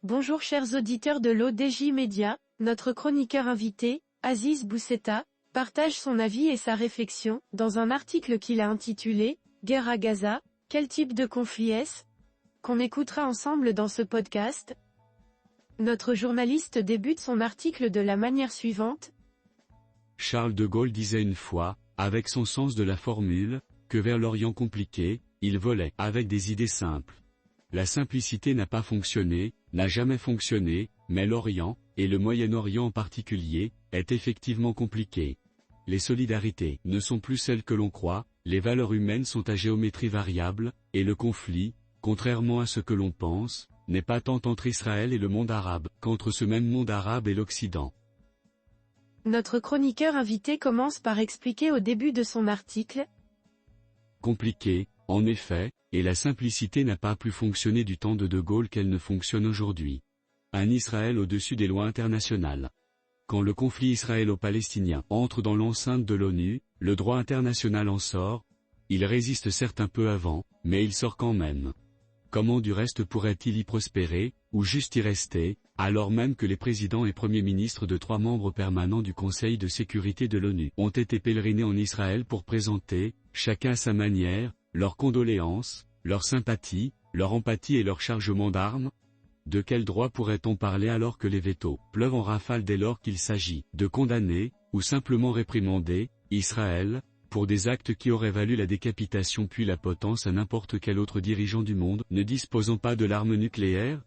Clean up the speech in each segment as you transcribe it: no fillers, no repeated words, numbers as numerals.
Bonjour chers auditeurs de l'ODJ Média, notre chroniqueur invité, Aziz Bousseta, partage son avis et sa réflexion, dans un article qu'il a intitulé « Guerre à Gaza, quel type de conflit est-ce ?» qu'on écoutera ensemble dans ce podcast. Notre journaliste débute son article de la manière suivante. Charles de Gaulle disait une fois, avec son sens de la formule, que vers l'Orient compliqué, il volait avec des idées simples. La simplicité n'a pas fonctionné, n'a jamais fonctionné, mais l'Orient, et le Moyen-Orient en particulier, est effectivement compliqué. Les solidarités ne sont plus celles que l'on croit, les valeurs humaines sont à géométrie variable, et le conflit, contrairement à ce que l'on pense, n'est pas tant entre Israël et le monde arabe, qu'entre ce même monde arabe et l'Occident. Notre chroniqueur invité commence par expliquer au début de son article. Compliqué, en effet, et la simplicité n'a pas plus fonctionné du temps de Gaulle qu'elle ne fonctionne aujourd'hui. Un Israël au-dessus des lois internationales. Quand le conflit israélo-palestinien entre dans l'enceinte de l'ONU, le droit international en sort. Il résiste certes un peu avant, mais il sort quand même. Comment du reste pourrait-il y prospérer, ou juste y rester, alors même que les présidents et premiers ministres de 3 membres permanents du Conseil de sécurité de l'ONU ont été pèlerinés en Israël pour présenter, chacun à sa manière, leurs condoléances, leur sympathie, leur empathie et leur chargement d'armes? De quel droit pourrait-on parler alors que les vétos pleuvent en rafale dès lors qu'il s'agit de condamner, ou simplement réprimander, Israël, pour des actes qui auraient valu la décapitation puis la potence à n'importe quel autre dirigeant du monde ne disposant pas de l'arme nucléaire?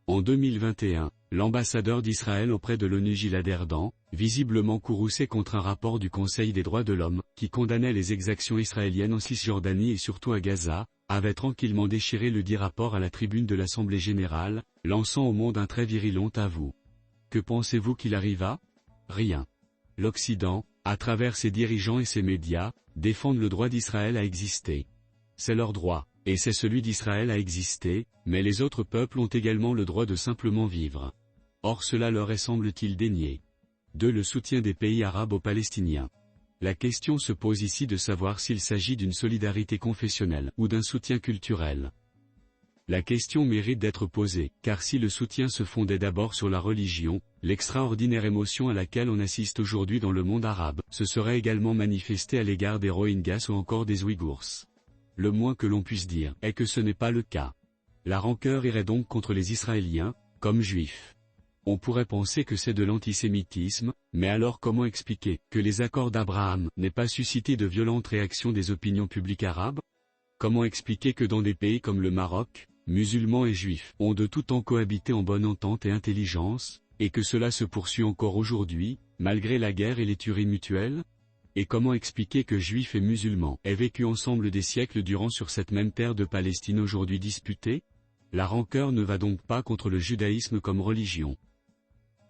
En 2021, l'ambassadeur d'Israël auprès de l'ONU Gilad Erdan, visiblement courroucé contre un rapport du Conseil des droits de l'homme, qui condamnait les exactions israéliennes en Cisjordanie et surtout à Gaza, avait tranquillement déchiré le dit rapport à la tribune de l'Assemblée générale, lançant au monde un très viril honte à vous. Que pensez-vous qu'il arriva? Rien. L'Occident, à travers ses dirigeants et ses médias, défendent le droit d'Israël à exister. C'est leur droit, et c'est celui d'Israël à exister, mais les autres peuples ont également le droit de simplement vivre. Or cela leur est semble-t-il dénié. 2. Le soutien des pays arabes aux Palestiniens. La question se pose ici de savoir s'il s'agit d'une solidarité confessionnelle ou d'un soutien culturel. La question mérite d'être posée, car si le soutien se fondait d'abord sur la religion, l'extraordinaire émotion à laquelle on assiste aujourd'hui dans le monde arabe, se serait également manifestée à l'égard des Rohingyas ou encore des Ouïghours. Le moins que l'on puisse dire est que ce n'est pas le cas. La rancœur irait donc contre les Israéliens, comme juifs. On pourrait penser que c'est de l'antisémitisme, mais alors comment expliquer que les accords d'Abraham n'aient pas suscité de violentes réactions des opinions publiques arabes? Comment expliquer que dans des pays comme le Maroc, musulmans et juifs ont de tout temps cohabité en bonne entente et intelligence, et que cela se poursuit encore aujourd'hui, malgré la guerre et les tueries mutuelles? Et comment expliquer que juifs et musulmans aient vécu ensemble des siècles durant sur cette même terre de Palestine aujourd'hui disputée? La rancœur ne va donc pas contre le judaïsme comme religion,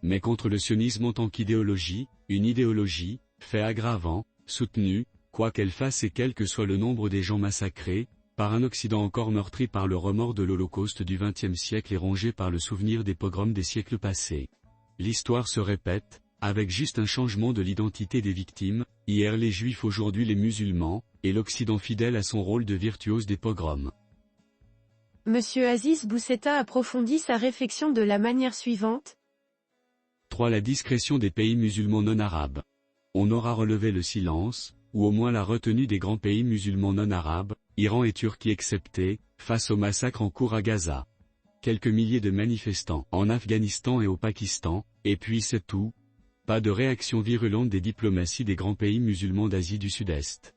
mais contre le sionisme en tant qu'idéologie, une idéologie, fait aggravant, soutenue, quoi qu'elle fasse et quel que soit le nombre des gens massacrés, par un Occident encore meurtri par le remords de l'Holocauste du XXe siècle et rongé par le souvenir des pogroms des siècles passés. L'histoire se répète, avec juste un changement de l'identité des victimes, hier les juifs aujourd'hui les musulmans, et l'Occident fidèle à son rôle de virtuose des pogroms. Monsieur Aziz Bousseta approfondit sa réflexion de la manière suivante. 3. La discrétion des pays musulmans non arabes. On aura relevé le silence, ou au moins la retenue des grands pays musulmans non arabes, Iran et Turquie exceptés, face au massacre en cours à Gaza. Quelques milliers de manifestants en Afghanistan et au Pakistan, et puis c'est tout. Pas de réaction virulente des diplomaties des grands pays musulmans d'Asie du Sud-Est.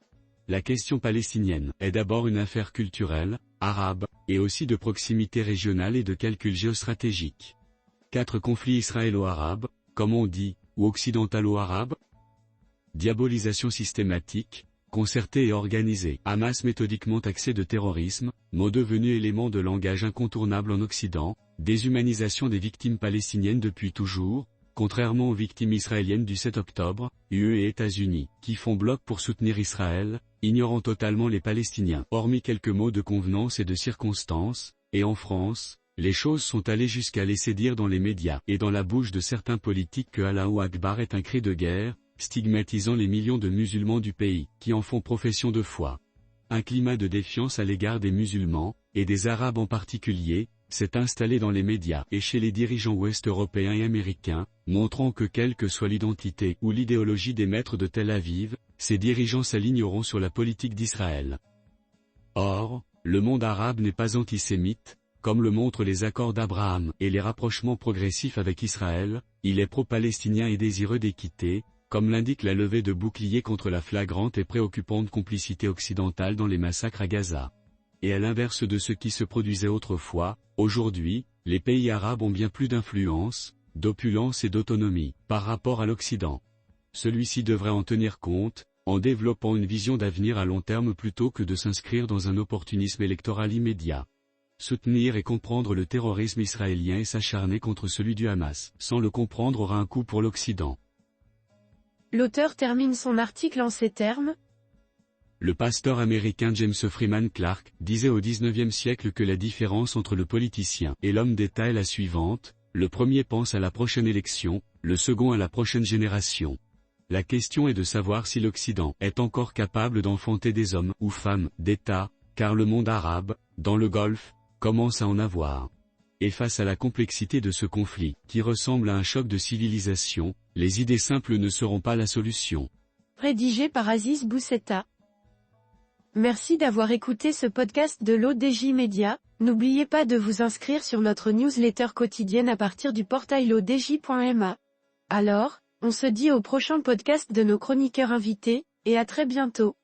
La question palestinienne est d'abord une affaire culturelle, arabe, et aussi de proximité régionale et de calcul géostratégique. 4. Conflits israélo-arabes, comme on dit, ou occidentalo-arabes. Diabolisation systématique, concertée et organisée. Hamas méthodiquement taxé de terrorisme, mot devenu élément de langage incontournable en Occident, déshumanisation des victimes palestiniennes depuis toujours, contrairement aux victimes israéliennes du 7 octobre, UE et États-Unis, qui font bloc pour soutenir Israël, ignorant totalement les Palestiniens, hormis quelques mots de convenance et de circonstance, et en France, les choses sont allées jusqu'à laisser dire dans les médias et dans la bouche de certains politiques que Allahu Akbar est un cri de guerre, stigmatisant les millions de musulmans du pays, qui en font profession de foi. Un climat de défiance à l'égard des musulmans, et des Arabes en particulier, s'est installé dans les médias et chez les dirigeants ouest européens et américains, montrant que quelle que soit l'identité ou l'idéologie des maîtres de Tel Aviv, ces dirigeants s'aligneront sur la politique d'Israël. Or, le monde arabe n'est pas antisémite, comme le montrent les accords d'Abraham et les rapprochements progressifs avec Israël, il est pro-palestinien et désireux d'équité, comme l'indique la levée de boucliers contre la flagrante et préoccupante complicité occidentale dans les massacres à Gaza. Et à l'inverse de ce qui se produisait autrefois, aujourd'hui, les pays arabes ont bien plus d'influence, d'opulence et d'autonomie, par rapport à l'Occident. Celui-ci devrait en tenir compte, en développant une vision d'avenir à long terme plutôt que de s'inscrire dans un opportunisme électoral immédiat. Soutenir et comprendre le terrorisme israélien et s'acharner contre celui du Hamas, sans le comprendre aura un coût pour l'Occident. L'auteur termine son article en ces termes. Le pasteur américain James Freeman Clarke disait au XIXe siècle que la différence entre le politicien et l'homme d'État est la suivante, le premier pense à la prochaine élection, le second à la prochaine génération. La question est de savoir si l'Occident est encore capable d'enfanter des hommes ou femmes d'État, car le monde arabe, dans le Golfe, commence à en avoir. Et face à la complexité de ce conflit, qui ressemble à un choc de civilisation, les idées simples ne seront pas la solution. Rédigé par Aziz Boussetta. Merci d'avoir écouté ce podcast de l'ODJ Média. N'oubliez pas de vous inscrire sur notre newsletter quotidienne à partir du portail odj.ma. Alors, on se dit au prochain podcast de nos chroniqueurs invités, et à très bientôt.